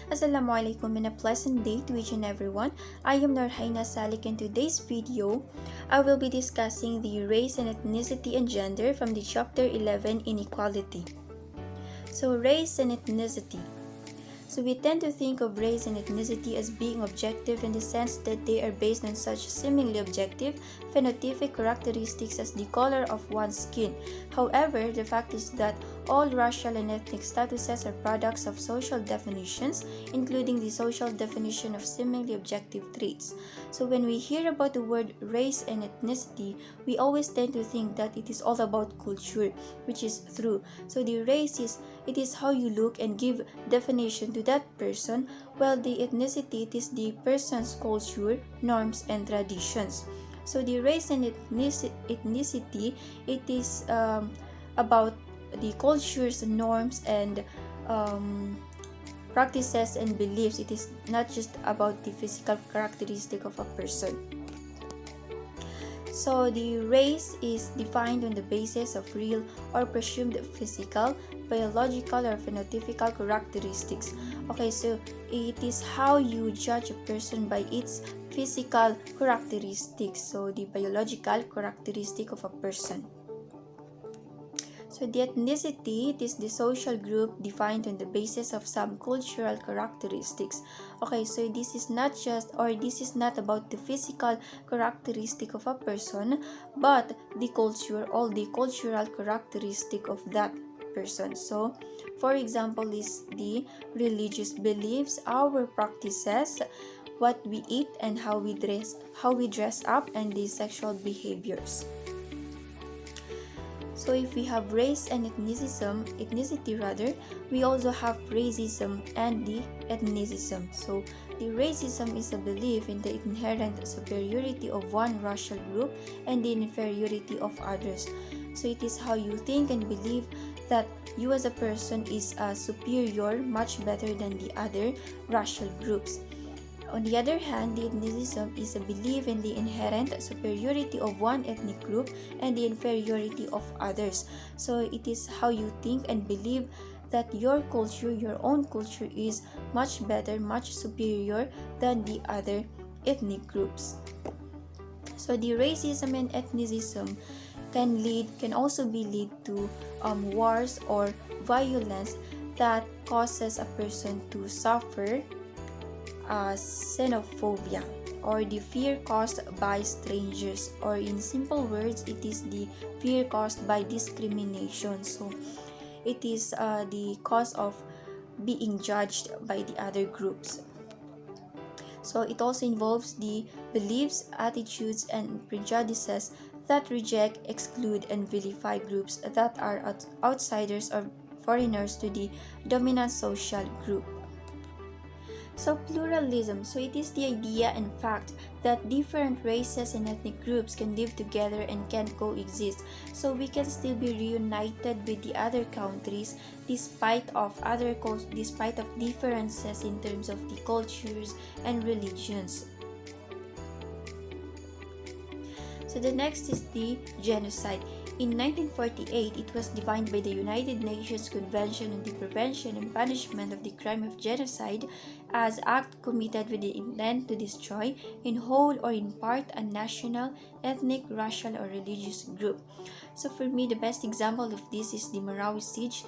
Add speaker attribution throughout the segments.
Speaker 1: Assalamualaikum and a pleasant day to each and everyone. I am Norhaina Salic. In today's video, I will be discussing the race and ethnicity and gender from the chapter 11 Inequality. So race and ethnicity. So we tend to think of race and ethnicity as being objective in the sense that they are based on such seemingly objective phenotypic characteristics as the color of one's skin. However, the fact is that all racial and ethnic statuses are products of social definitions, including the social definition of seemingly objective traits. So when we hear about the word race and ethnicity, we always tend to think that it is all about culture, which is true. So the race is how you look and give definition to that person, while the ethnicity it is the person's culture, norms, and traditions. So the race and ethnicity it is about the cultures, norms, and practices and beliefs. It is not just about the physical characteristic of a person. So the race is defined on the basis of real or presumed physical, biological, or phenotypical characteristics. Okay, so it is how you judge a person by its physical characteristics, so the biological characteristic of a person. So the ethnicity, it is the social group defined on the basis of some cultural characteristics. Okay, so this is not about the physical characteristic of a person, but the culture, all the cultural characteristic of that person. So, for example, is the religious beliefs, our practices, what we eat, and how we dress up, and the sexual behaviors. So if we have race and ethnicity rather, we also have racism and the ethnicism. So the racism is a belief in the inherent superiority of one racial group and the inferiority of others. So it is how you think and believe that you as a person is superior, much better than the other racial groups. On the other hand, the ethnicism is a belief in the inherent superiority of one ethnic group and the inferiority of others. So it is how you think and believe that your culture, your own culture, is much better, much superior than the other ethnic groups. So the racism and ethnicism can also lead to wars or violence that causes a person to suffer xenophobia, or the fear caused by strangers, or in simple words, it is the fear caused by discrimination. So it is the cause of being judged by the other groups. So it also involves the beliefs, attitudes, and prejudices that reject, exclude, and vilify groups that are outsiders or foreigners to the dominant social group. So pluralism, so it is the idea and fact that different races and ethnic groups can live together and can coexist. So we can still be reunited with the other countries despite of differences in terms of the cultures and religions. So the next is the genocide. In 1948, it was defined by the United Nations Convention on the Prevention and Punishment of the Crime of Genocide as act committed with the intent to destroy, in whole or in part, a national, ethnic, racial, or religious group. So for me, the best example of this is the Marawi siege,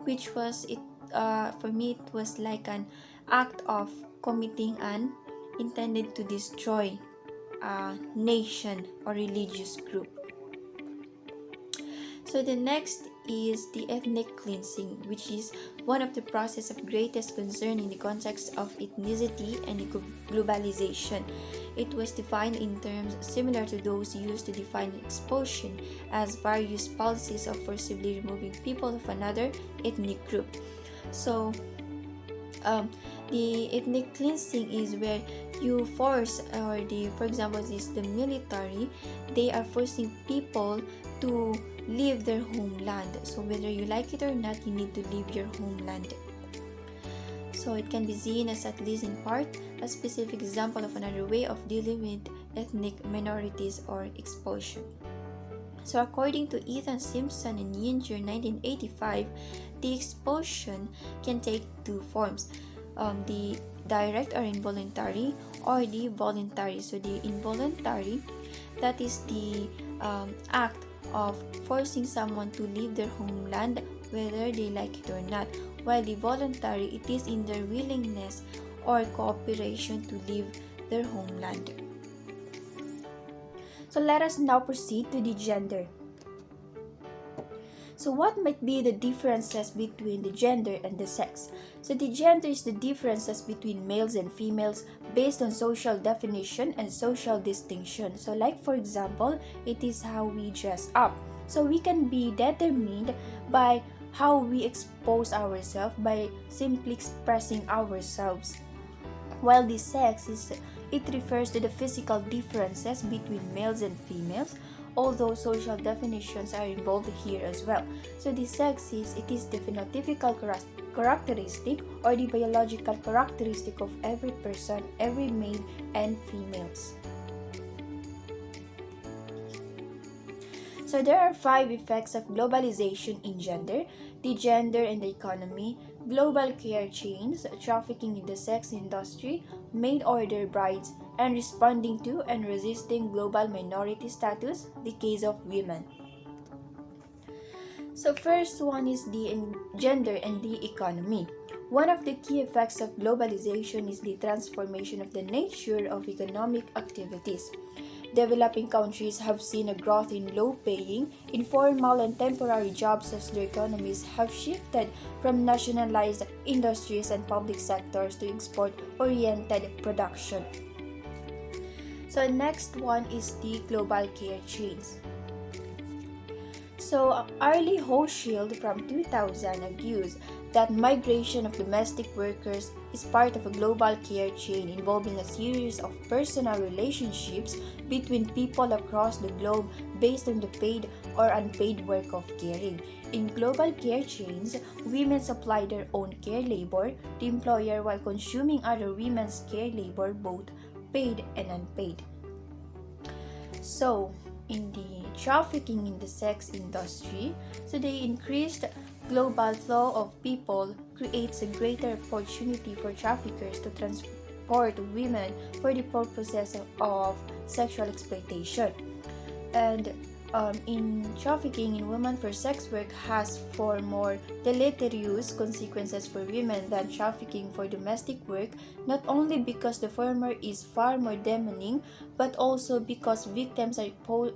Speaker 1: which was for me it was like an act of committing an intended to destroy a nation or religious group. So the next is the ethnic cleansing, which is one of the process of greatest concern in the context of ethnicity and globalization. It was defined in terms similar to those used to define expulsion as various policies of forcibly removing people of another ethnic group. So the ethnic cleansing is where you force, for example, is the military, they are forcing people to leave their homeland. So whether you like it or not, you need to leave your homeland. So it can be seen as, at least in part, a specific example of another way of dealing with ethnic minorities or expulsion. So according to Ethan Simpson and Yinger 1985, the expulsion can take two forms. the direct or involuntary, or the voluntary. So the involuntary, that is the act of forcing someone to leave their homeland whether they like it or not, while the voluntary, it is in their willingness or cooperation to leave their homeland. So let us now proceed to the gender. So what might be the differences between the gender and the sex? So the gender is the differences between males and females based on social definition and social distinction. So like for example, it is how we dress up. So we can be determined by how we expose ourselves by simply expressing ourselves. While the sex it refers to the physical differences between males and females, although social definitions are involved here as well. So the sex it is the phenotypical characteristic or the biological characteristic of every person, every male and females. So there are 5 effects of globalization in gender: the gender and the economy, global care chains, trafficking in the sex industry, mail-order brides, and responding to and resisting global minority status, the case of women. So first one is the gender and the economy. One of the key effects of globalization is the transformation of the nature of economic activities. Developing countries have seen a growth in low-paying, informal, and temporary jobs as their economies have shifted from nationalized industries and public sectors to export-oriented production. So next one is the global care chains. So Arlie Hochschild from 2000 argues that migration of domestic workers is part of a global care chain involving a series of personal relationships between people across the globe based on the paid or unpaid work of caring. In global care chains, women supply their own care labor to the employer while consuming other women's care labor, both paid and unpaid. So, in the trafficking in the sex industry, so the increased global flow of people creates a greater opportunity for traffickers to transport women for the purposes of sexual exploitation. And in trafficking in women for sex work has far more deleterious consequences for women than trafficking for domestic work, not only because the former is far more demeaning, but also because victims are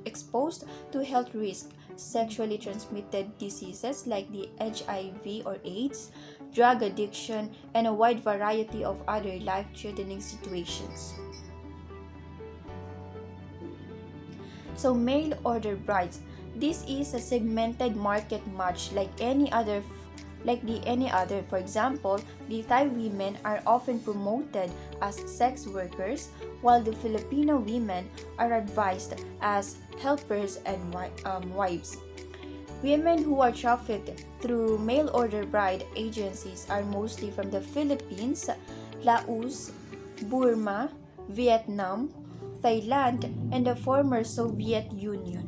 Speaker 1: exposed to health risks, sexually transmitted diseases like the HIV or AIDS, drug addiction, and a wide variety of other life-threatening situations. So mail order brides. This is a segmented market much like any other. For example, the Thai women are often promoted as sex workers, while the Filipino women are advised as helpers and wives. Women who are trafficked through mail order bride agencies are mostly from the Philippines, Laos, Burma, Vietnam, Thailand, and the former Soviet Union.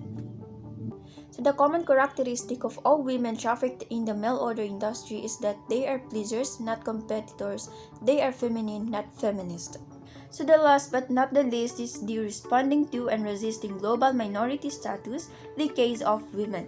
Speaker 1: So the common characteristic of all women trafficked in the mail order industry is that they are pleasers, not competitors. They are feminine, not feminist. So the last but not the least is the responding to and resisting global minority status, the case of women.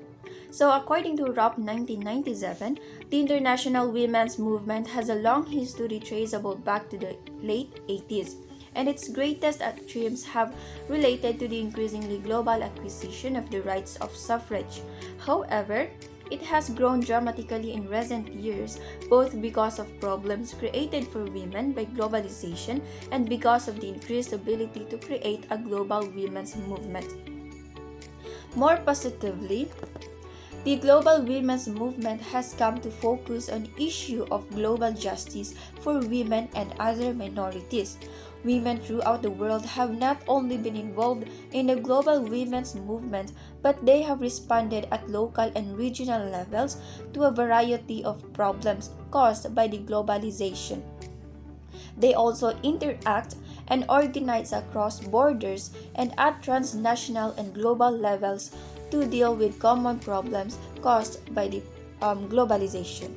Speaker 1: So according to ROP 1997, the international women's movement has a long history traceable back to the late 80s. And its greatest triumphs have related to the increasingly global acquisition of the rights of suffrage. However, it has grown dramatically in recent years, both because of problems created for women by globalization and because of the increased ability to create a global women's movement. More positively, the global women's movement has come to focus on the issue of global justice for women and other minorities. Women throughout the world have not only been involved in the global women's movement, but they have responded at local and regional levels to a variety of problems caused by the globalization. They also interact and organize across borders and at transnational and global levels to deal with common problems caused by the globalization.